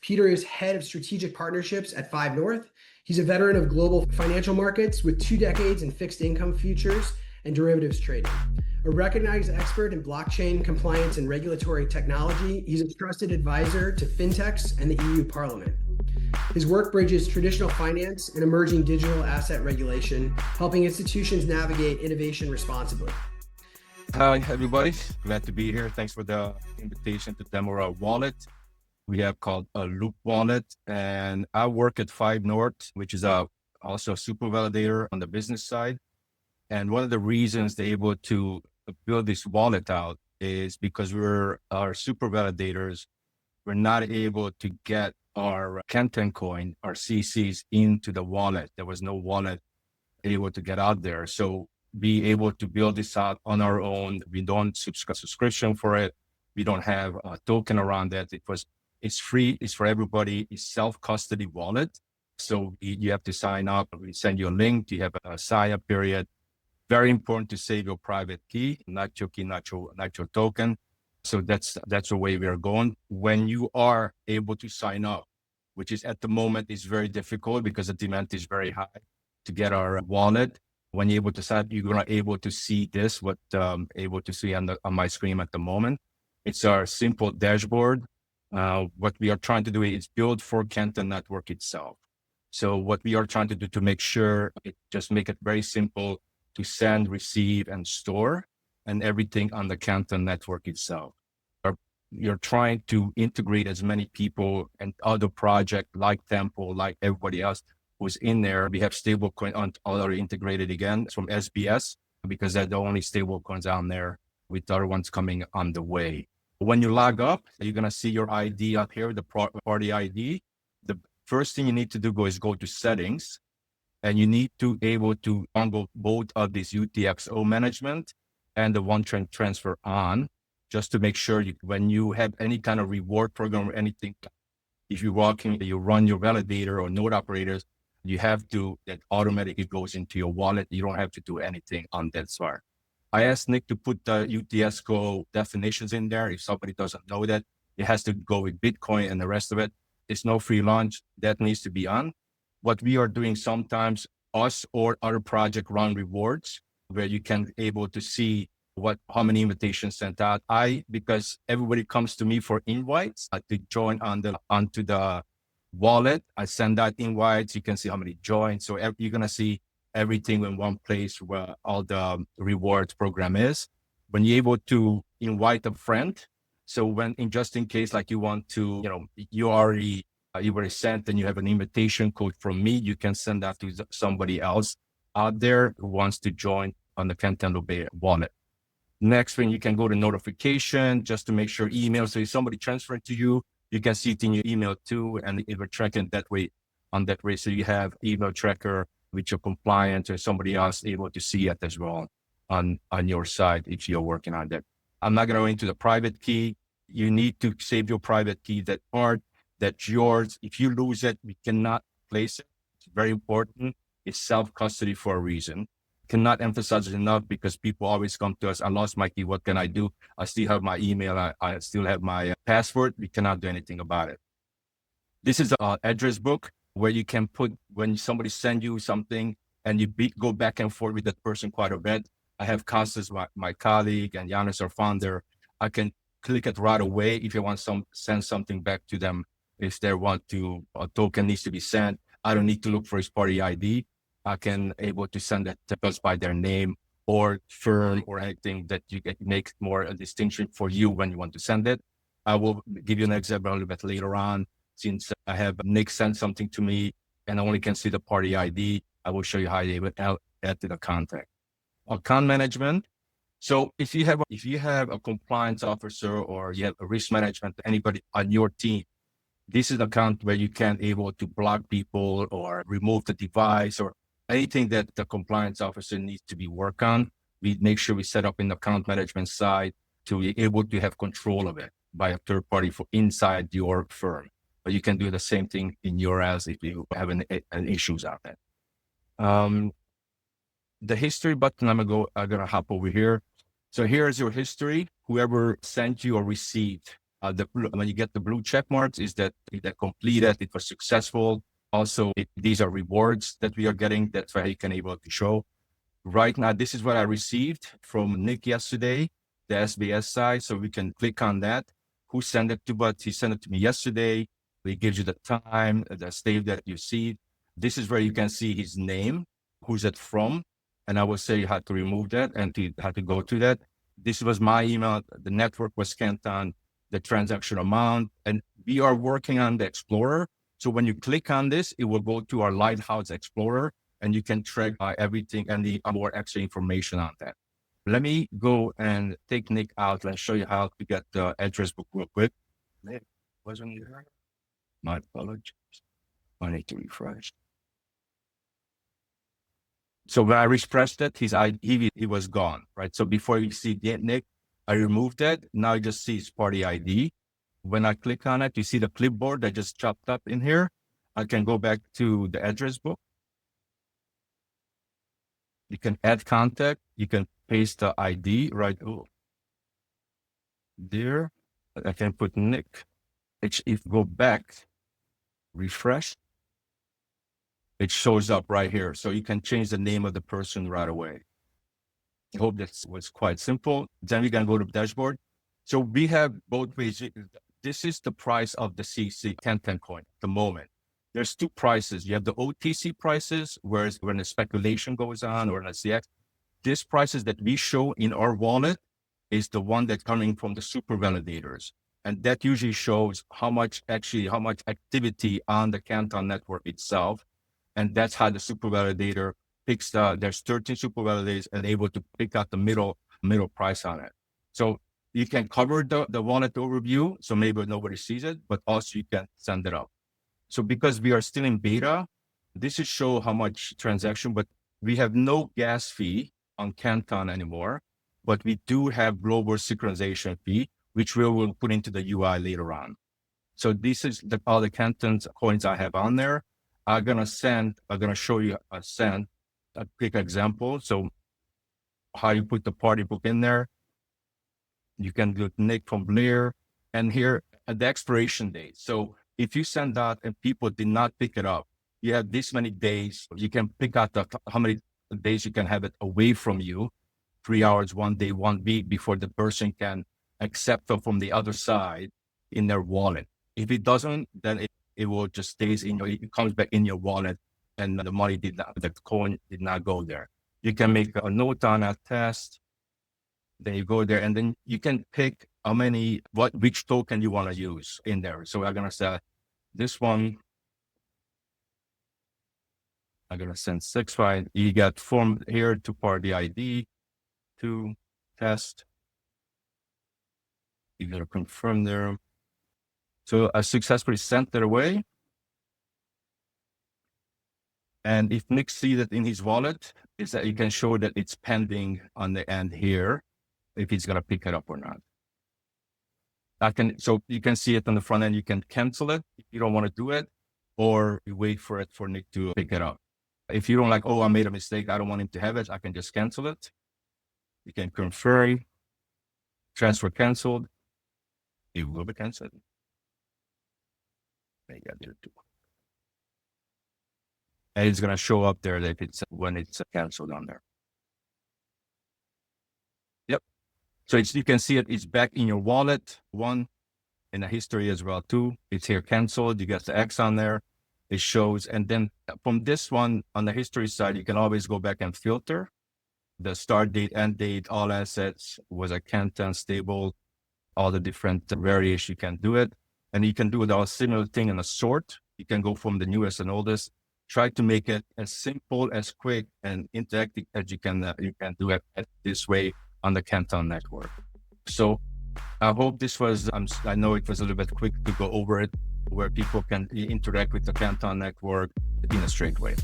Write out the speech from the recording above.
Peter is head of strategic partnerships at Five North. He's a veteran of global financial markets with 2 decades in fixed income futures and derivatives trading. A recognized expert in blockchain compliance and regulatory technology, he's a trusted advisor to fintechs and the EU Parliament. His work bridges traditional finance and emerging digital asset regulation, helping institutions navigate innovation responsibly. Hi, everybody. Glad to be here. Thanks for the invitation to demo our wallet. We have called a Loop wallet, and I work at Five North, which is also a super validator on the business side. And one of the reasons they're able to build this wallet out is because our super validators, we're not able to get our Canton coin, our CCs into the wallet. There was no wallet able to get out there. So be able to build this out on our own. We don't subscription for it. We don't have a token around that. It's free. It's for everybody. It's self-custody wallet. So you have to sign up. We send you a link. You have a sign-up period. Very important to save your private key, not your key, not your token. So that's the way we are going. When you are able to sign up, which is at the moment is very difficult because the demand is very high to get our wallet. When you're able to sign up, you're gonna able to see this, what able to see on my screen at the moment. It's our simple dashboard. What we are trying to do is build for Canton network itself. So what we are trying to do to make sure just make it very simple to send, receive, and store, and everything on the Canton network itself. You're trying to integrate as many people and other projects like Temple, like everybody else who's in there. We have stablecoin on already integrated again from SBS because they're the only stablecoins on there with other ones coming on the way. When you log up, you're going to see your ID up here, the party ID. The first thing you need to do is go to settings, and you need to able to toggle both of these UTXO management and the one transfer on, just to make sure when you have any kind of reward program or anything, if you're walking, you run your validator or node operators, you have to, that automatically goes into your wallet. You don't have to do anything on that side. I asked Nick to put the UTXO definitions in there. If somebody doesn't know that, it has to go with Bitcoin and the rest of it. It's no free lunch. That needs to be on. What we are doing sometimes, us or other project run rewards, where you can able to see how many invitations sent out. Because everybody comes to me for invites to join onto the wallet. I send out invites. You can see how many joined. So you're going to see everything in one place where all the rewards program is. When you're able to invite a friend, so just in case, like you want to, you were sent and you have an invitation code from me, you can send that to somebody else out there who wants to join on the Canton Bay wallet. Next thing, you can go to notification just to make sure email. So if somebody transferred to you, you can see it in your email too, and it will track it that way. So you have email tracker with your compliance or somebody else able to see it as well on your side if you're working on that. I'm not going to go into the private key. You need to save your private key, that part that's yours. If you lose it, we cannot place it. It's very important. It's self-custody for a reason. Cannot emphasize it enough because people always come to us. I lost my key. What can I do? I still have my email. I still have my password. We cannot do anything about it. This is an address book where you can put when somebody send you something and you go back and forth with that person quite a bit. I have Constance, my colleague, and Giannis, our founder. I can click it right away if you want send something back to them. If they want to, a token needs to be sent. I don't need to look for his party ID. I can able to send it just by their name or firm or anything that you can make more a distinction for you when you want to send it. I will give you an example a little bit later on. Since I have Nick send something to me and I only can see the party ID, I will show you how you would add to the contact. Account management. So if you have a compliance officer or you have a risk management, anybody on your team, this is an account where you can able to block people or remove the device or anything that the compliance officer needs to be worked on. We make sure we set up in the account management side to be able to have control of it by a third party for inside your firm. But you can do the same thing in your house if you have an issues on that. The history button, I'm gonna hop over here. So here's your history. Whoever sent you or received When you get the blue check marks, is that completed, it was successful. Also, these are rewards that we are getting. That's why you can able to show. Right now, this is what I received from Nick yesterday, the SBS side. So we can click on that. Who sent it to? But he sent it to me yesterday. It gives you the time, the state that you see. This is where you can see his name, who's it from. And I will say you had to remove that and you had to go to that. This was my email. The network was Canton, the transaction amount. And we are working on the Explorer. So when you click on this, it will go to our Lighthouse Explorer and you can track everything and the more extra information on that. Let me go and take Nick out and show you how to get the address book real quick. Nick, wasn't here? My apologies. I need to refresh. So when I refreshed it, he was gone, right? So before you see Nick, I removed that. Now you just see his party ID. When I click on it, you see the clipboard that just chopped up in here. I can go back to the address book. You can add contact. You can paste the ID right there. I can put Nick. If you go back, refresh, it shows up right here. So you can change the name of the person right away. I hope that was quite simple. Then we can go to the dashboard. So we have both ways. This is the price of the CC Canton coin at the moment. There's two prices. You have the OTC prices, whereas when the speculation goes on or the CX, this prices that we show in our wallet is the one that's coming from the super validators. And that usually shows how much activity on the Canton network itself. And that's how the super validator picks there's 13 super validators and able to pick out the middle price on it. So you can cover the wallet overview, so maybe nobody sees it, but also you can send it up. So because we are still in beta, this is show how much transaction, but we have no gas fee on Canton anymore, but we do have global synchronization fee, which we will put into the UI later on. So this is all the Canton's coins I have on there. I'm going to show you a quick example. So how you put the party book in there. You can do Nick from Blair and here at the expiration date. So if you send out and people did not pick it up, you have this many days. You can pick out how many days you can have it away from you, 3 hours, 1 day, 1 week before the person can accept it from the other side in their wallet. If it doesn't, then it will just stays in it comes back in your wallet and the coin did not go there. You can make a note on a test. Then you go there and then you can pick which token you want to use in there. So I'm going to say this one. I'm going to send 6, right? You got form here to party ID, to test. You got to confirm there. So I successfully sent it away. And if Nick sees it in his wallet, is that you can show that it's pending on the end here, if he's going to pick it up or not. So you can see it on the front end. You can cancel it if you don't want to do it, or you wait for Nick to pick it up. If you don't like, I made a mistake, I don't want him to have it, I can just cancel it. You can confirm, transfer canceled. It will be canceled. Maybe I did it too. And it's going to show up there that when it's canceled on there. Yep. So you can see it's back in your wallet. One in the history as well too. It's here canceled. You get the X on there. It shows. And then from this one on the history side, you can always go back and filter the start date, end date, all assets, was a Canton stable, all the different variations you can do it. And you can do it all similar thing in a sort. You can go from the newest and oldest. Try to make it as simple, as quick and interactive as you can do it this way on the Canton network. So I hope this was, I know it was a little bit quick to go over it, where people can interact with the Canton network in a straight way.